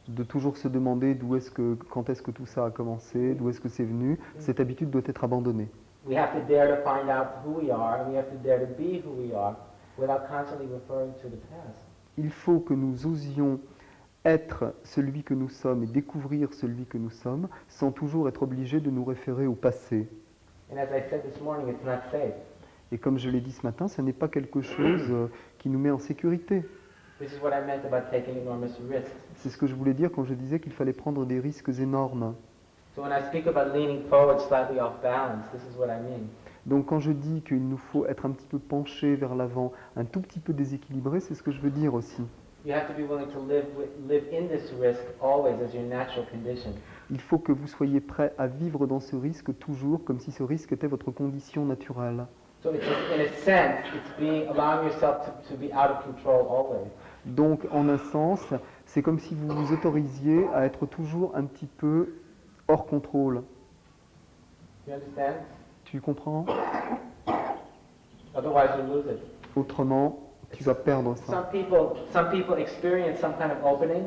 de toujours se demander quand est-ce que tout ça a commencé, d'où est-ce que c'est venu, cette habitude doit être abandonnée. We have to dare to find out who we are, and we have to dare to be who we are, without constantly referring to the past. Il faut que nous osions être celui que nous sommes et découvrir celui que nous sommes, sans toujours être obligés de nous référer au passé. And as I said this morning, it's not safe. Et comme je l'ai dit ce matin, ce n'est pas quelque chose qui nous met en sécurité. This is what I meant about taking enormous risks. C'est ce que je voulais dire quand je disais qu'il fallait prendre des risques énormes. So when I speak about leaning forward slightly off balance, this is what I mean. Donc quand je dis qu'il nous faut être un petit peu penché vers l'avant, un tout petit peu déséquilibré, c'est ce que je veux dire aussi. You have to be willing to live in this risk always as your natural condition. Il faut que vous soyez prêt à vivre dans ce risque toujours comme si ce risque était votre condition naturelle. So it's, in a sense, it's allowing yourself to be out of control always. Donc en un sens, c'est comme si vous vous autorisiez à être toujours un petit peu hors contrôle. You understand? Tu comprends? Otherwise you lose it. Autrement, tu vas perdre ça. Some people experience some kind of opening.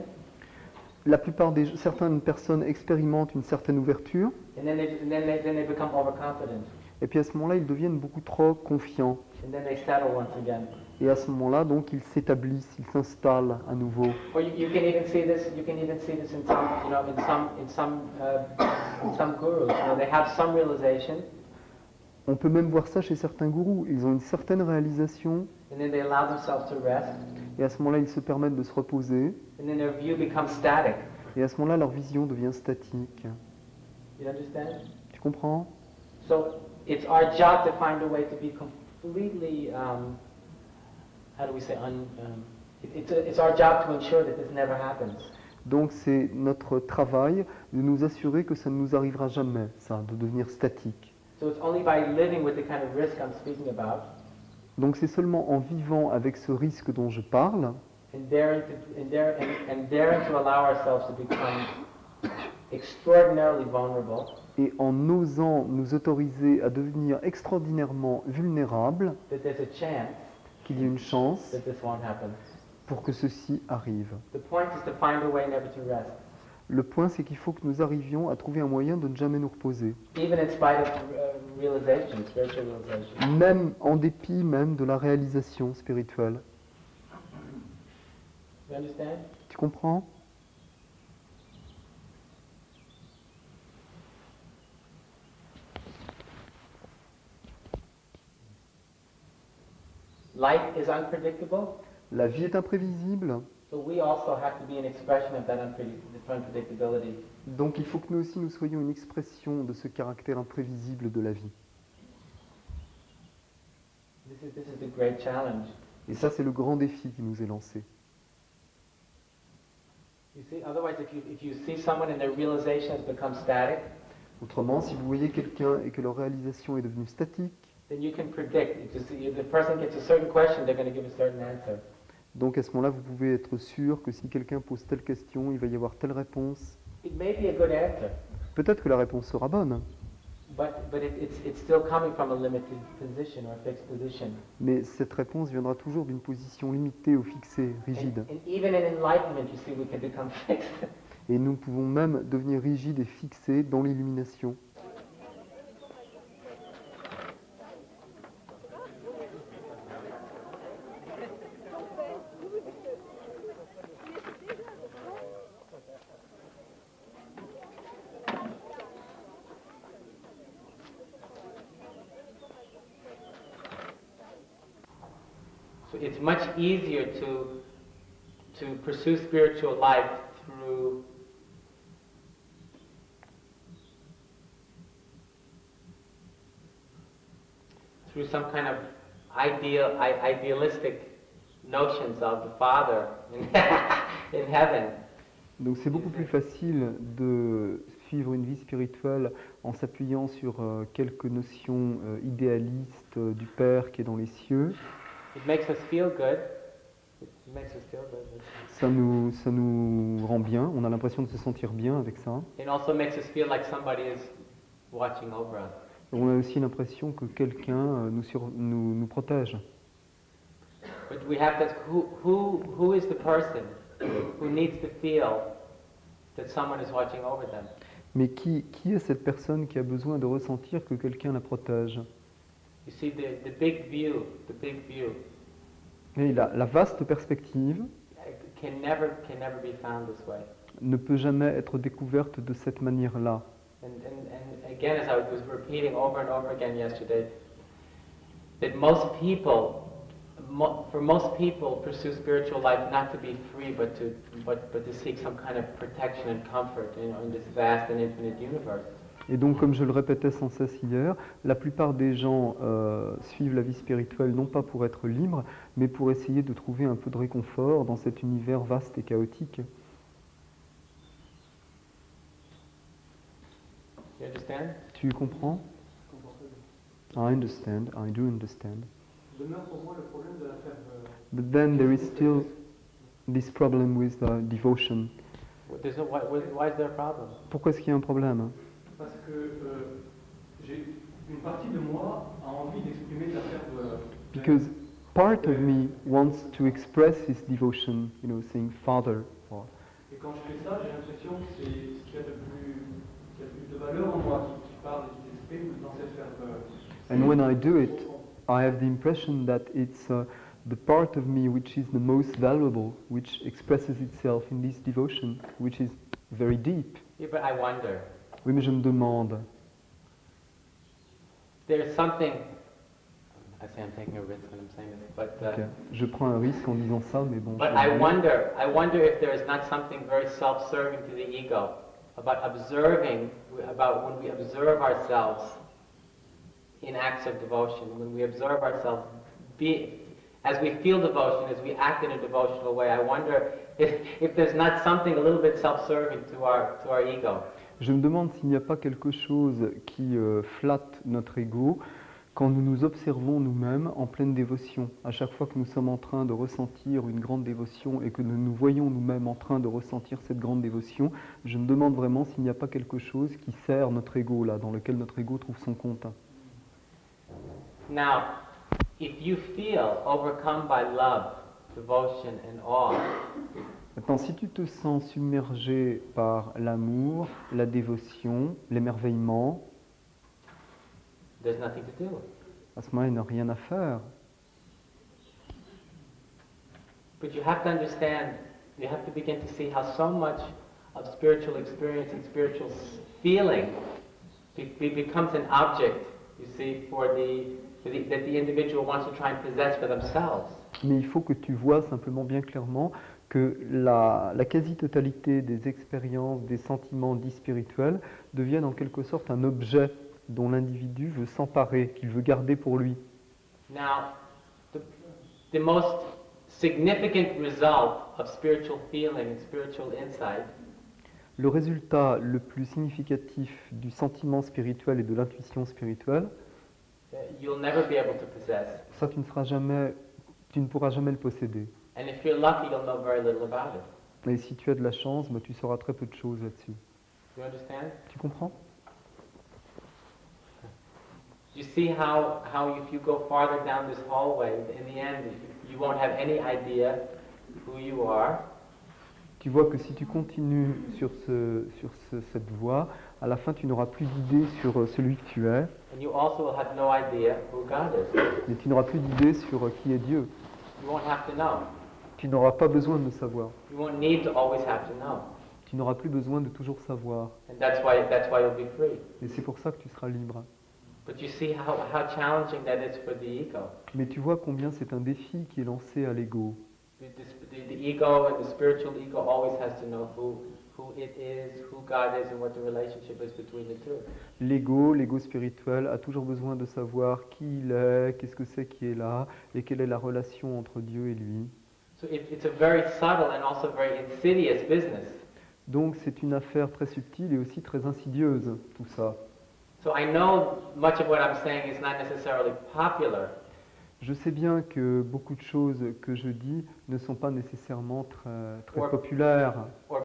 Certaines personnes expérimentent une certaine ouverture, And then they become overconfident. et puis à ce moment-là, ils deviennent beaucoup trop confiants. And then they settle once again. Et à ce moment-là, donc, ils s'établissent, ils s'installent à nouveau. Or you can even see this. You can even see this in some, in some gurus. They have some realization. On peut même voir ça chez certains gourous. Ils ont une certaine réalisation, And then they allow themselves to rest. et à ce moment-là, ils se permettent de se reposer. And then their view becomes static. Et à ce moment-là, leur vision devient statique. You understand? Tu comprends? So it's our job to find a way to be completely, how do we say, it's our job to ensure that this never happens. Donc c'est notre travail de nous assurer que ça ne nous arrivera jamais, ça, de devenir statique. So it's only by living with the kind of risk I'm speaking about, Donc c'est seulement en vivant avec ce risque dont je parle, and daring to allow ourselves to become extraordinarily vulnerable, et en osant nous autoriser à devenir extraordinairement vulnérables, that there's a chance qu'il y ait une chance that this won't happen. pour que ceci arrive. The point is to find a way never to rest, Le point, c'est qu'il faut que nous arrivions à trouver un moyen de ne jamais nous reposer, even in spite of realization, spiritual realization. même en dépit même de la réalisation spirituelle. You understand? Tu comprends? Life is unpredictable, La vie est imprévisible, so we also have to be an expression of that unpredictability. donc il faut que nous aussi nous soyons une expression de ce caractère imprévisible de la vie. This is the great challenge. Et ça, c'est le grand défi qui nous est lancé. You see, otherwise, if you see someone and their realization has become static, Autrement, si vous voyez quelqu'un et que leur réalisation est devenue statique, then you can predict. If the person gets a certain question, they're going to give a certain answer. donc à ce moment-là, vous pouvez être sûr que si quelqu'un pose telle question, il va y avoir telle réponse. It may be a good answer, Peut-être que la réponse sera bonne, but it's still coming from a limited position or a fixed position. mais cette réponse viendra toujours d'une position limitée ou fixée, rigide. And even in enlightenment, you see, we can become fixed. Et nous pouvons même devenir rigides et fixés dans l'illumination. So it's much easier to pursue spiritual life through some kind of idealistic notions of the Father in heaven. Donc c'est beaucoup plus facile de suivre une vie spirituelle en s'appuyant sur quelques notions idéalistes du Père qui est dans les cieux. It makes us feel good. It makes us feel good. Ça nous rend bien, on a l'impression de se sentir bien avec ça. It also makes us feel like somebody is watching over us. On a aussi l'impression que quelqu'un nous protège. But we have to, who is the person who needs to feel that someone is watching over them. Mais qui est cette personne qui a besoin de ressentir que quelqu'un la protège? You see, the big view, Et la vaste perspective can never be found this way. ne peut jamais être découverte de cette manière-là. And again, as I was repeating over and over again yesterday, that most people, for most people, pursue spiritual life not to be free, but to seek some kind of protection and comfort in this vast and infinite universe. Et donc, comme je le répétais sans cesse hier, la plupart des gens suivent la vie spirituelle non pas pour être libres, mais pour essayer de trouver un peu de réconfort dans cet univers vaste et chaotique. You understand? Tu comprends? I understand, I do understand. Demeure pour moi le problème de la ferveur. But then there is still this problem with devotion. Why is there a problem? Pourquoi est-ce qu'il y a un problème? Parce que j'ai une partie de moi a envie d'exprimer de la ferveur. Because part of me wants to express his devotion, saying Father. Or, Et quand je fais ça, j'ai l'impression que c'est ce qu'il y a de plus de valeur en moi qui parle et qui s'exprime dans cette ferveur. and when I do it, I have the impression that it's the part of me which is the most valuable, which expresses itself in this devotion, which is very deep. Yeah, but I wonder. Oui, mais je me demande. There's something. I say I'm taking a risk when I'm saying this, but. Ok, je prends un risque en disant ça, mais bon. But je I vais le dire. wonder if there is not something very self-serving to the ego about observing, about when we observe ourselves in acts of devotion, when we observe ourselves, as we feel devotion, as we act in a devotional way. I wonder if there's not something a little bit self-serving to our ego. Je me demande s'il n'y a pas quelque chose qui flatte notre ego quand nous nous observons nous-mêmes en pleine dévotion. À chaque fois que nous sommes en train de ressentir une grande dévotion et que nous nous voyons nous-mêmes en train de ressentir cette grande dévotion, je me demande vraiment s'il n'y a pas quelque chose qui sert notre ego là, dans lequel notre ego trouve son compte. Now, if you feel overcome by love, devotion and awe, Maintenant, si tu te sens submergé par l'amour, la dévotion, l'émerveillement, there's nothing to do. à ce moment-là, il n'y a rien à faire. But you have to understand, you have to begin to see how so much of spiritual experience and spiritual feeling becomes an object, you see, that the individual wants to try and possess for themselves. Mais il faut que tu vois simplement bien clairement que la quasi-totalité des expériences, des sentiments dits spirituels deviennent en quelque sorte un objet dont l'individu veut s'emparer, qu'il veut garder pour lui. Now, the most significant result of spiritual feeling and spiritual insight Le résultat le plus significatif du sentiment spirituel et de l'intuition spirituelle, you'll never be able to possess. ça tu ne pourras jamais le posséder. And if you're lucky, you'll know very little about it. Et si tu as de la chance, tu sauras très peu de choses là-dessus. You understand? Tu comprends? You see how if you go farther down this hallway, in the end, you won't have any idea who you are. Tu vois que si tu continues sur cette voie, à la fin tu n'auras plus d'idée sur celui que tu es, And you also will have no idea who God is. mais tu n'auras plus d'idée sur qui est Dieu. You won't have to know. Tu n'auras pas besoin de le savoir. You won't need to always have to know. Tu n'auras plus besoin de toujours savoir. And that's why you'll be free. Et c'est pour ça que tu seras libre. But you see how challenging that is for the ego. Mais tu vois combien c'est un défi qui est lancé à l'ego. The ego and the spiritual ego always has to know who it is, who God is, and what the relationship is between the two. L'ego spirituel a toujours besoin de savoir qui il est, qu'est-ce que c'est qui est là, et quelle est la relation entre Dieu et lui. So it's a very subtle and also very insidious business. Donc c'est une affaire très subtile et aussi très insidieuse, tout ça. So I know much of what I'm saying is not necessarily popular, Je sais bien que beaucoup de choses que je dis ne sont pas nécessairement très Or- populaires. or